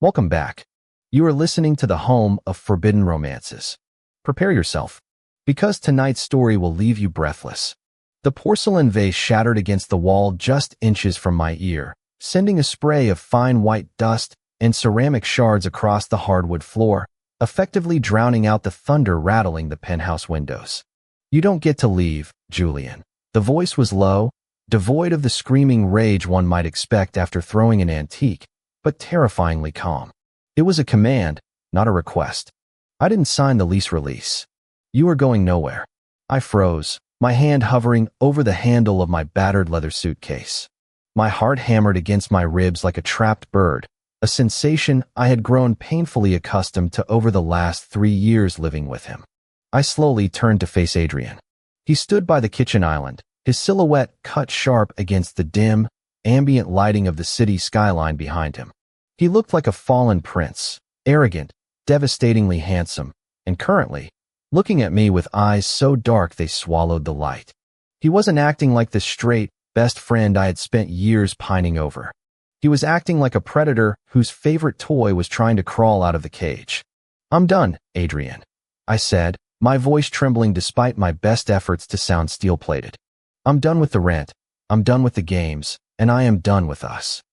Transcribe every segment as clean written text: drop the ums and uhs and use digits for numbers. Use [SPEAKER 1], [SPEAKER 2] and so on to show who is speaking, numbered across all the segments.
[SPEAKER 1] Welcome back. You are listening to the home of forbidden romances. Prepare yourself, because tonight's story will leave you breathless. The porcelain vase shattered against the wall just inches from my ear, sending a spray of fine white dust and ceramic shards across the hardwood floor, effectively drowning out the thunder rattling the penthouse windows. "You don't get to leave, Julian." The voice was low, devoid of the screaming rage one might expect after throwing an antique, but terrifyingly calm. It was a command, not a request. I didn't sign the lease release. "You are going nowhere." I froze, my hand hovering over the handle of my battered leather suitcase. My heart hammered against my ribs like a trapped bird, a sensation I had grown painfully accustomed to over the last 3 years living with him. I slowly turned to face Adrian. He stood by the kitchen island, his silhouette cut sharp against the dim, ambient lighting of the city skyline behind him. He looked like a fallen prince, arrogant, devastatingly handsome, and currently, looking at me with eyes so dark they swallowed the light. He wasn't acting like the straight, best friend I had spent years pining over. He was acting like a predator whose favorite toy was trying to crawl out of the cage. "I'm done, Adrian," I said, my voice trembling despite my best efforts to sound steel-plated. "I'm done with the rent, I'm done with the games, and I am done with us."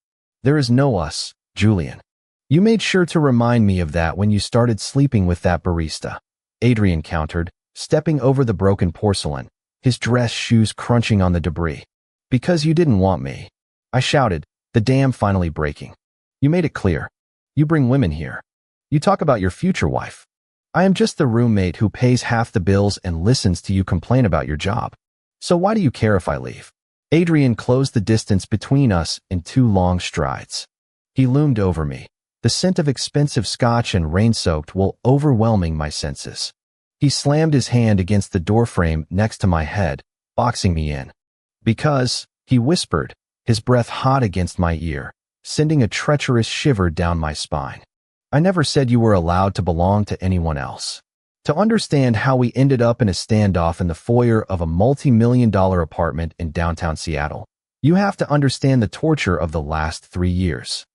[SPEAKER 1] "There is no us, Julian. You made sure to remind me of that when you started sleeping with that barista," Adrian countered, stepping over the broken porcelain, his dress shoes crunching on the debris. "Because you didn't want me," I shouted, the dam finally breaking. "You made it clear. You bring women here. You talk about your future wife. I am just the roommate who pays half the bills and listens to you complain about your job. So why do you care if I leave?" Adrian closed the distance between us in 2 long strides. He loomed over me, the scent of expensive scotch and rain-soaked wool overwhelming my senses. He slammed his hand against the doorframe next to my head, boxing me in. "Because," he whispered, his breath hot against my ear, sending a treacherous shiver down my spine. "I never said you were allowed to belong to anyone else." To understand how we ended up in a standoff in the foyer of a multi-million-dollar apartment in downtown Seattle, you have to understand the torture of the last 3 years.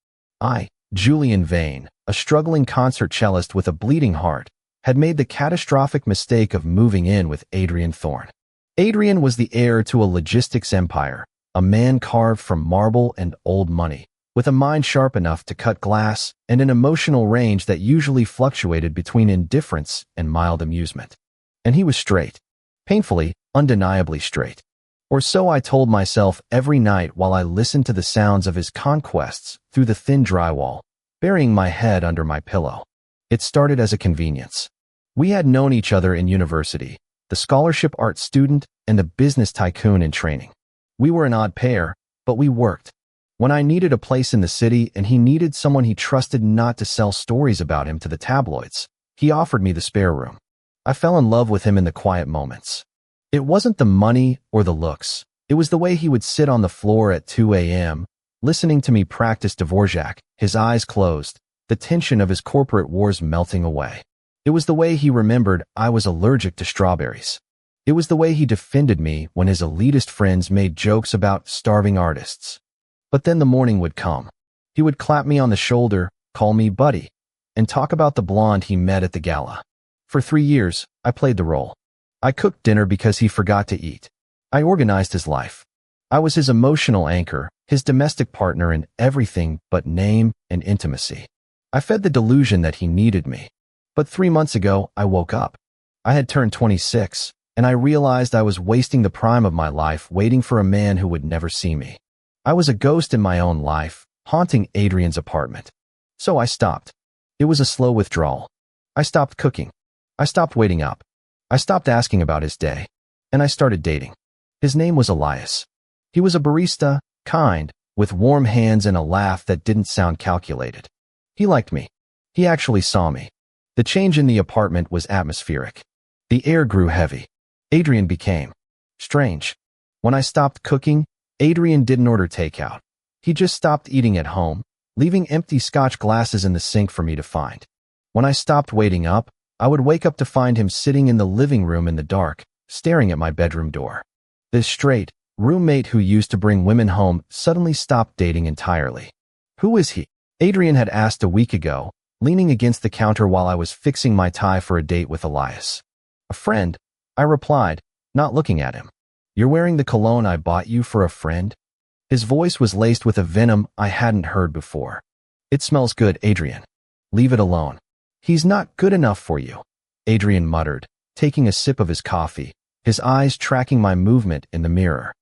[SPEAKER 1] I, Julian Vane, a struggling concert cellist with a bleeding heart, had made the catastrophic mistake of moving in with Adrian Thorne. Adrian was the heir to a logistics empire, a man carved from marble and old money, with a mind sharp enough to cut glass and an emotional range that usually fluctuated between indifference and mild amusement. And he was straight. Painfully, undeniably straight. Or so I told myself every night while I listened to the sounds of his conquests through the thin drywall, burying my head under my pillow. It started as a convenience. We had known each other in university, the scholarship art student and the business tycoon in training. We were an odd pair, but we worked. When I needed a place in the city and he needed someone he trusted not to sell stories about him to the tabloids, he offered me the spare room. I fell in love with him in the quiet moments. It wasn't the money or the looks. It was the way he would sit on the floor at 2 a.m., listening to me practice Dvorak, his eyes closed, the tension of his corporate wars melting away. It was the way he remembered I was allergic to strawberries. It was the way he defended me when his elitist friends made jokes about starving artists. But then the morning would come. He would clap me on the shoulder, call me buddy, and talk about the blonde he met at the gala. For 3 years, I played the role. I cooked dinner because he forgot to eat. I organized his life. I was his emotional anchor, his domestic partner in everything but name and intimacy. I fed the delusion that he needed me. But 3 months ago, I woke up. I had turned 26, and I realized I was wasting the prime of my life waiting for a man who would never see me. I was a ghost in my own life, haunting Adrian's apartment. So I stopped. It was a slow withdrawal. I stopped cooking. I stopped waiting up. I stopped asking about his day. And I started dating. His name was Elias. He was a barista, kind, with warm hands and a laugh that didn't sound calculated. He liked me. He actually saw me. The change in the apartment was atmospheric. The air grew heavy. Adrian became strange. When I stopped cooking, Adrian didn't order takeout. He just stopped eating at home, leaving empty scotch glasses in the sink for me to find. When I stopped waiting up, I would wake up to find him sitting in the living room in the dark, staring at my bedroom door. This straight roommate who used to bring women home suddenly stopped dating entirely. Who is he? Adrian had asked a week ago, leaning against the counter while I was fixing my tie for a date with Elias. A friend, I replied, not looking at him. You're wearing the cologne I bought you for a friend? His voice was laced with a venom I hadn't heard before. It smells good, Adrian. Leave it alone. He's not good enough for you, Adrian muttered, taking a sip of his coffee, his eyes tracking my movement in the mirror.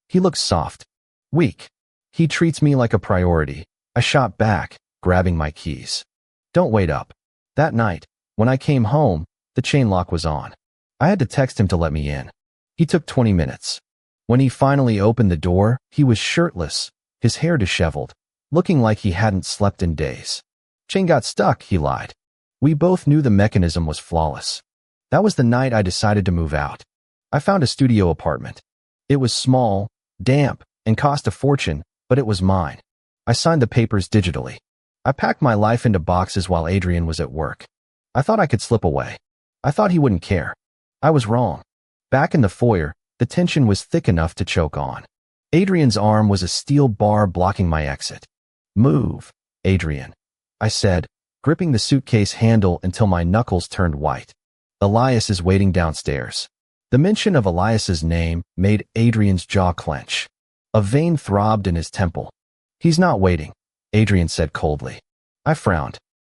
[SPEAKER 1] He looks soft, weak. He treats me like a priority. I shot back, grabbing my keys. Don't wait up. That night, when I came home, the chain lock was on. I had to text him to let me in. He took 20 minutes. When he finally opened the door, he was shirtless, his hair disheveled, looking like he hadn't slept in days. Chain got stuck, he lied. We both knew the mechanism was flawless. That was the night I decided to move out. I found a studio apartment. It was small, damp, and cost a fortune, but it was mine. I signed the papers digitally. I packed my life into boxes while Adrian was at work. I thought I could slip away. I thought he wouldn't care. I was wrong. Back in the foyer, the tension was thick enough to choke on. Adrian's arm was a steel bar blocking my exit. Move, Adrian, I said, gripping the suitcase handle until my knuckles turned white. Elias is waiting downstairs. The mention of Elias's name made Adrian's jaw clench. A vein throbbed in his temple. He's not waiting, Adrian said coldly. I frowned.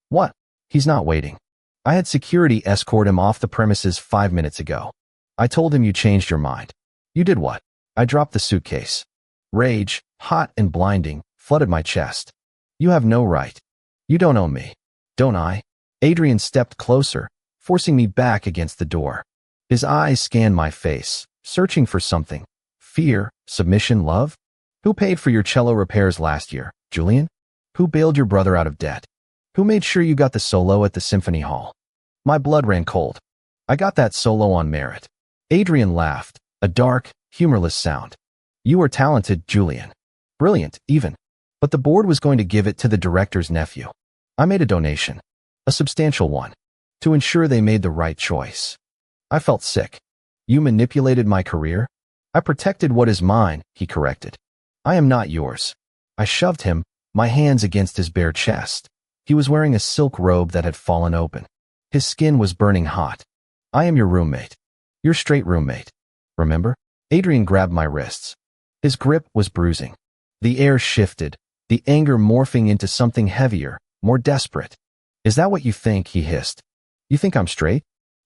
[SPEAKER 1] What? He's not waiting. I had security escort him off the premises 5 minutes ago. I told him you changed your mind. You did what? I dropped the suitcase. Rage, hot and blinding, flooded my chest. You have no right. You don't own me. Don't I? Adrian stepped closer, forcing me back against the door. His eyes scanned my face, searching for something. Fear, submission, love? Who paid for your cello repairs last year, Julian? Who bailed your brother out of debt? Who made sure you got the solo at the symphony hall? My blood ran cold. I got that solo on merit. Adrian laughed, a dark, humorless sound. You were talented, Julian. Brilliant, even. But the board was going to give it to the director's nephew. I made a donation, a substantial one, to ensure they made the right choice. I felt sick. You manipulated my career? I protected what is mine, he corrected. I am not yours. I shoved him, my hands against his bare chest. He was wearing a silk robe that had fallen open. His skin was burning hot. I am your roommate. Your straight roommate. Remember? Adrian grabbed my wrists. His grip was bruising. The air shifted, the anger morphing into something heavier, more desperate. Is that what you think? He hissed. You think I'm straight?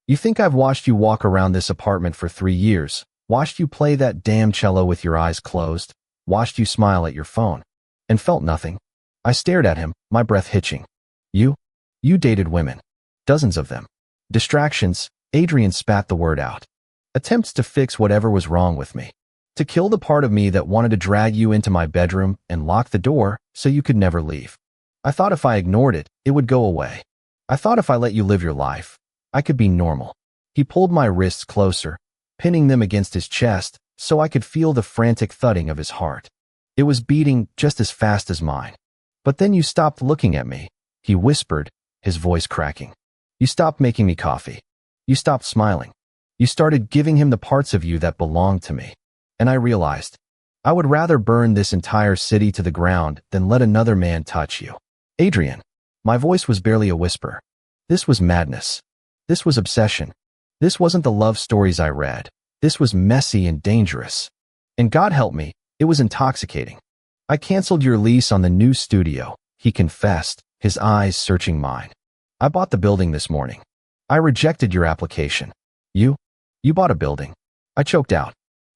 [SPEAKER 1] You think I've watched you walk around this apartment for 3 years, watched you play that damn cello with your eyes closed, watched you smile at your phone, and felt nothing? I stared at him, my breath hitching. You dated women. Dozens of them. Distractions, Adrian spat the word out. Attempts to fix whatever was wrong with me. To kill the part of me that wanted to drag you into my bedroom and lock the door so you could never leave. I thought if I ignored it, it would go away. I thought if I let you live your life, I could be normal. He pulled my wrists closer, pinning them against his chest so I could feel the frantic thudding of his heart. It was beating just as fast as mine. But then you stopped looking at me, he whispered, his voice cracking. You stopped making me coffee. You stopped smiling. You started giving him the parts of you that belonged to me. And I realized, I would rather burn this entire city to the ground than let another man touch you. Adrian. My voice was barely a whisper. This was madness. This was obsession. This wasn't the love stories I read. This was messy and dangerous. And God help me, it was intoxicating. I canceled your lease on the new studio, he confessed, his eyes searching mine. I bought the building this morning. I rejected your application. You bought a building. I choked out.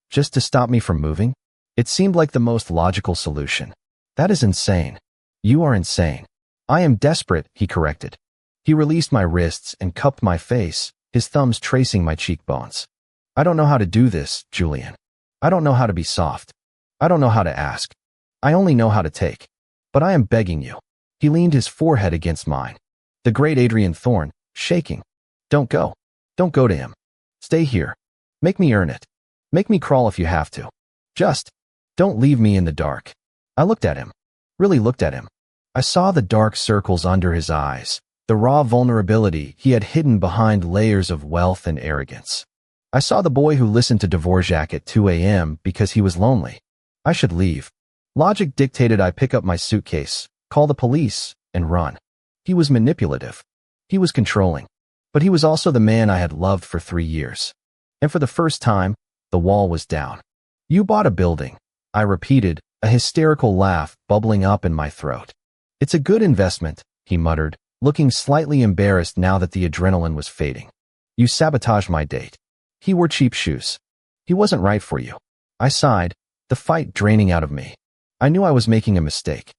[SPEAKER 1] Just to stop me from moving? It seemed like the most logical solution. That is insane. You are insane. I am desperate, he corrected. He released my wrists and cupped my face, his thumbs tracing my cheekbones. I don't know how to do this, Julian. I don't know how to be soft. I don't know how to ask. I only know how to take. But I am begging you. He leaned his forehead against mine. The great Adrian Thorne, shaking. Don't go. Don't go to him. Stay here. Make me earn it. Make me crawl if you have to. Just don't leave me in the dark. I looked at him. Really looked at him. I saw the dark circles under his eyes, the raw vulnerability he had hidden behind layers of wealth and arrogance. I saw the boy who listened to Dvorak at 2 a.m. because he was lonely. I should leave. Logic dictated I pick up my suitcase, call the police, and run. He was manipulative. He was controlling. But he was also the man I had loved for 3 years. And for the first time, the wall was down. You bought a building, I repeated, a hysterical laugh bubbling up in my throat. It's a good investment, he muttered, looking slightly embarrassed now that the adrenaline was fading. You sabotaged my date. He wore cheap shoes. He wasn't right for you. I sighed, the fight draining out of me. I knew I was making a mistake.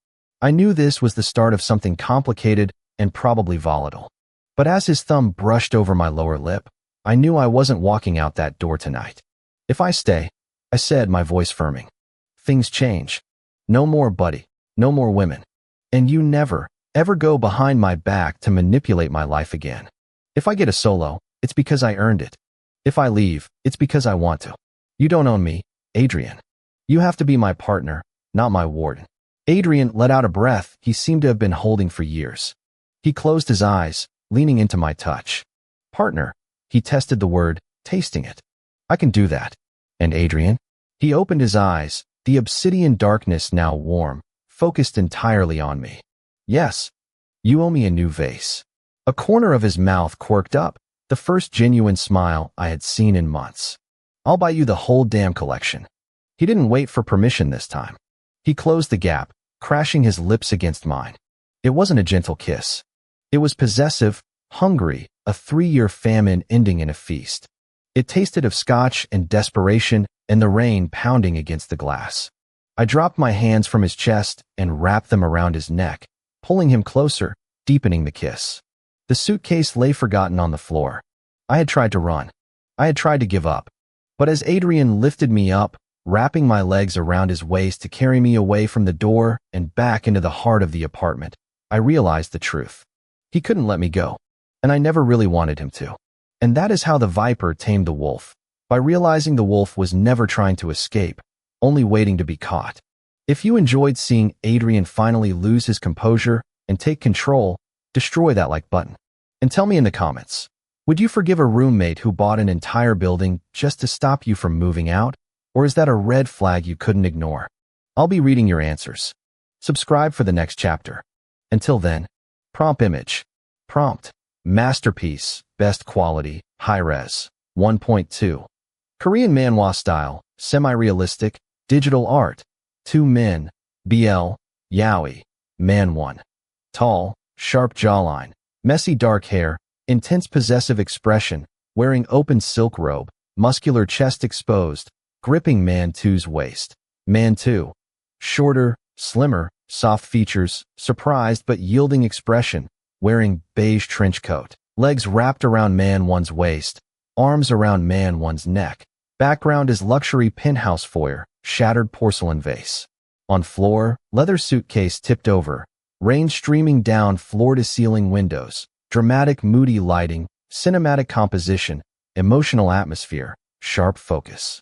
[SPEAKER 1] I knew this was the start of something complicated and probably volatile. But as his thumb brushed over my lower lip, I knew I wasn't walking out that door tonight. If I stay, I said, my voice firming, things change. No more, buddy. No more women. And you never, ever go behind my back to manipulate my life again. If I get a solo, it's because I earned it. If I leave, it's because I want to. You don't own me, Adrian. You have to be my partner, not my warden. Adrian let out a breath he seemed to have been holding for years. He closed his eyes, leaning into my touch. Partner, he tested the word, tasting it. I can do that. And Adrian? He opened his eyes, the obsidian darkness now warm, focused entirely on me. Yes. You owe me a new vase. A corner of his mouth quirked up, the first genuine smile I had seen in months. I'll buy you the whole damn collection. He didn't wait for permission this time. He closed the gap, crashing his lips against mine. It wasn't a gentle kiss. It was possessive, hungry, a 3-year famine ending in a feast. It tasted of scotch and desperation and the rain pounding against the glass. I dropped my hands from his chest and wrapped them around his neck, pulling him closer, deepening the kiss. The suitcase lay forgotten on the floor. I had tried to run. I had tried to give up. But as Adrian lifted me up, wrapping my legs around his waist to carry me away from the door and back into the heart of the apartment, I realized the truth. He couldn't let me go, and I never really wanted him to. And that is how the viper tamed the wolf, by realizing the wolf was never trying to escape, only waiting to be caught. If you enjoyed seeing Adrian finally lose his composure and take control, destroy that like button. And tell me in the comments, would you forgive a roommate who bought an entire building just to stop you from moving out? Or is that a red flag you couldn't ignore? I'll be reading your answers. Subscribe for the next chapter. Until then, prompt image. Prompt. Masterpiece, best quality, high-res, 1.2. Korean manhwa style, semi-realistic, digital art. 2 men, BL, yaoi, man 1. Tall, sharp jawline, messy dark hair, intense possessive expression, wearing open silk robe, muscular chest exposed, gripping man 2's waist. Man 2. Shorter, slimmer, soft features, surprised but yielding expression, wearing beige trench coat. Legs wrapped around man 1's waist, arms around man 1's neck. Background is luxury penthouse foyer, shattered porcelain vase. On floor, leather suitcase tipped over, rain streaming down floor-to-ceiling windows, dramatic moody lighting, cinematic composition, emotional atmosphere, sharp focus.